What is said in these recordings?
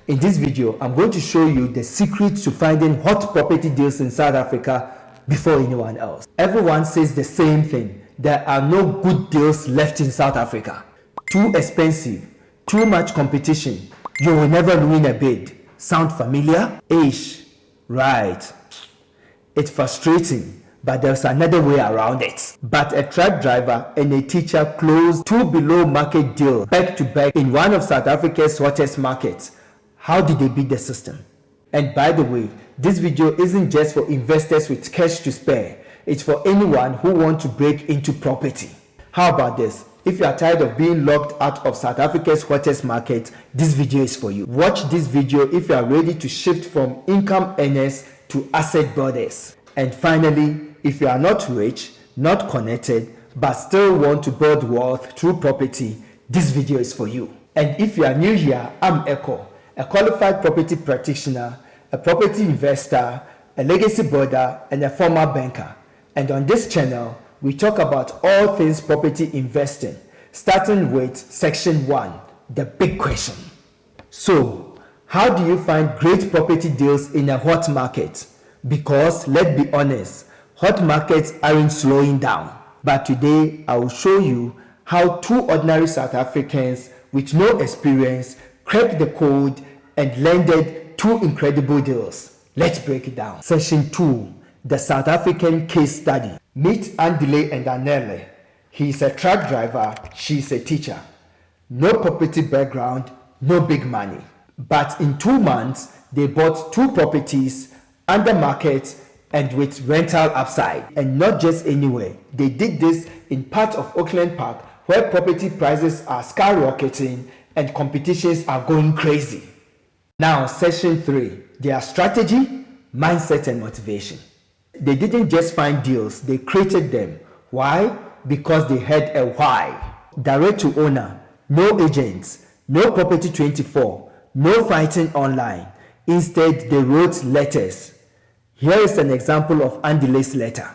In this video, I'm going to show you the secret to finding hot property deals in South Africa before anyone else. Everyone says the same thing. There are no good deals left in South Africa. Too expensive, too much competition. You will never win a bid. Sound familiar? Ish. Right. It's frustrating, but there's another way around it. But a truck driver and a teacher closed two below market deals back to back in one of South Africa's hottest markets. How did they beat the system? And by the way, this video isn't just for investors with cash to spare. It's for anyone who wants to break into property. How about this? If you are tired of being locked out of South Africa's hottest market, this video is for you. Watch this video if you are ready to shift from income earners to asset builders. And finally, if you are not rich, not connected, but still want to build wealth through property, this video is for you. And if you are new here, I'm Ekow, a qualified property practitioner, a property investor, a legacy builder, and a former banker. And on this channel, we talk about all things property investing, starting with section 1, the big question. So, how do you find great property deals in a hot market? Because let's be honest, hot markets aren't slowing down. But today, I will show you how two ordinary South Africans with no experience cracked the code and landed two incredible deals. Let's break it down. Section 2, the South African case study. Meet Andile and Anele. He is a truck driver, she is a teacher. No property background, no big money. But in 2 months, they bought 2 properties under market and with rental upside. And not just anywhere. They did this in part of Auckland Park where property prices are skyrocketing and competitions are going crazy. Now, section 3, their strategy, mindset and motivation. They didn't just find deals, they created them. Why? Because they had a why. Direct to owner, no agents, no property 24, no fighting online. Instead, they wrote letters. Here is an example of Andile's letter.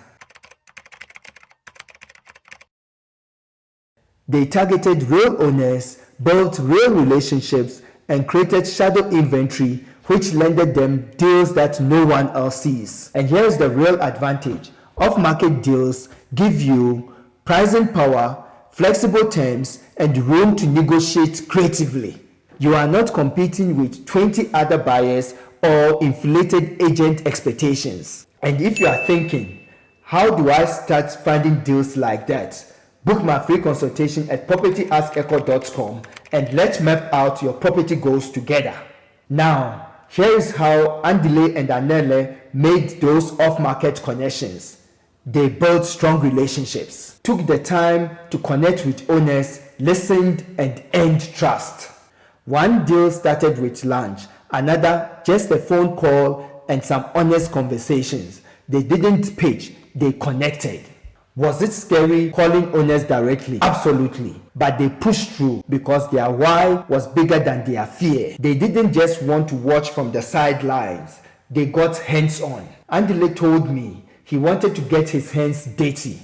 They targeted real owners, built real relationships, and created shadow inventory which landed them deals that no one else sees. And here's the real advantage. Off-market deals give you pricing power, flexible terms, and room to negotiate creatively. You are not competing with 20 other buyers or inflated agent expectations. And if you are thinking, how do I start finding deals like that? Book my free consultation at PropertyAskEkow.com and let's map out your property goals together. Now, here is how Andile and Anele made those off-market connections. They built strong relationships, took the time to connect with owners, listened, and earned trust. One deal started with lunch, another just a phone call and some honest conversations. They didn't pitch, they connected. Was it scary calling owners directly? Absolutely. But they pushed through because their why was bigger than their fear. They didn't just want to watch from the sidelines. They got hands-on. Andile told me he wanted to get his hands dirty.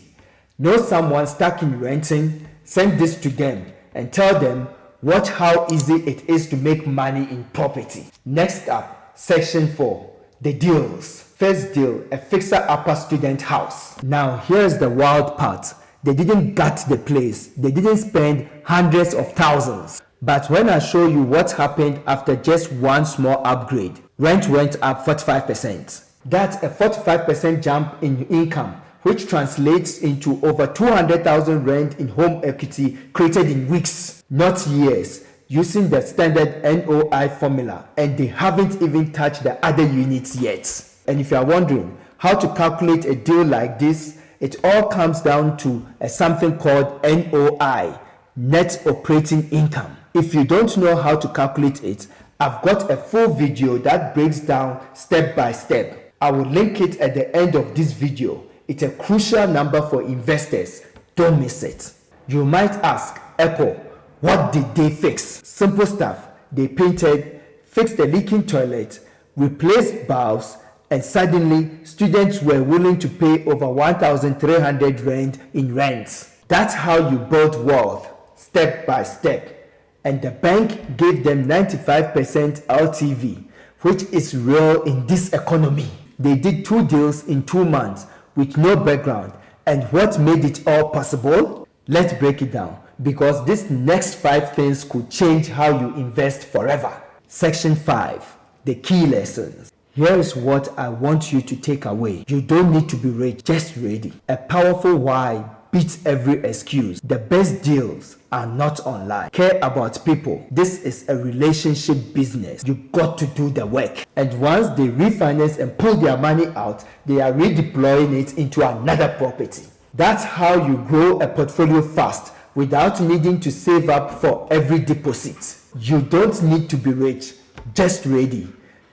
Know someone stuck in renting? Send this to them and tell them, watch how easy it is to make money in property. Next up, section 4, the deals. First deal, a fixer-upper student house. Now, here's the wild part. They didn't gut the place. They didn't spend hundreds of thousands. But when I show you what happened after just one small upgrade, rent went up 45%. That's a 45% jump in income, which translates into over 200,000 rent in home equity created in weeks, not years, using the standard NOI formula. And they haven't even touched the other units yet. And if you are wondering how to calculate a deal like this, it all comes down to something called NOI, net operating income. If you don't know how to calculate it, I've got a full video that breaks down step by step. I will link it at the end of this video. It's a crucial number for investors. Don't miss it. You might ask, Ekow, what did they fix? Simple stuff. They painted, fixed the leaking toilet, replaced valves, and suddenly students were willing to pay over 1,300 rand in rent. That's how you build wealth, step by step. and the bank gave them 95% LTV, which is real in this economy. They did 2 deals in 2 months with no background. And what made it all possible? Let's break it down, because these next 5 things could change how you invest forever. Section 5, the key lessons. Here is what I want you to take away. You don't need to be rich, just ready. A powerful why beats every excuse. The best deals are not online. Care about people. This is a relationship business. You got to do the work. And once they refinance and pull their money out, they are redeploying it into another property. That's how you grow a portfolio fast without needing to save up for every deposit. You don't need to be rich, just ready.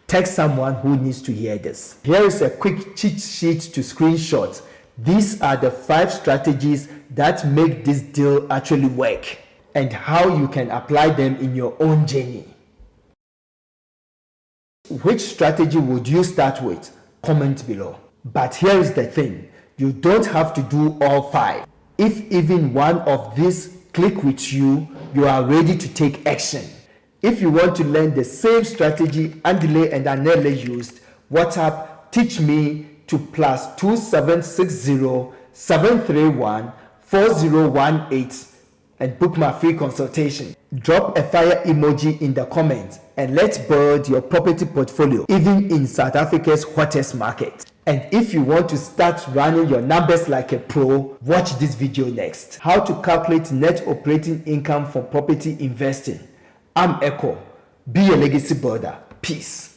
Text someone who needs to hear this. Here is a quick cheat sheet to screenshot. These are the 5 strategies that make this deal actually work and how you can apply them in your own journey. Which strategy would you start with? Comment below. But here is the thing, you don't have to do all 5. If even one of these click with you, you are ready to take action. If you want to learn the same strategy Andile and Anele used, WhatsApp Teach Me to +2760 731 4018 and book my free consultation. Drop a fire emoji in the comments and let's build your property portfolio even in South Africa's hottest market. And if you want to start running your numbers like a pro, watch this video next. How to calculate net operating income from property investing. I'm Ekow. Be a legacy builder. Peace.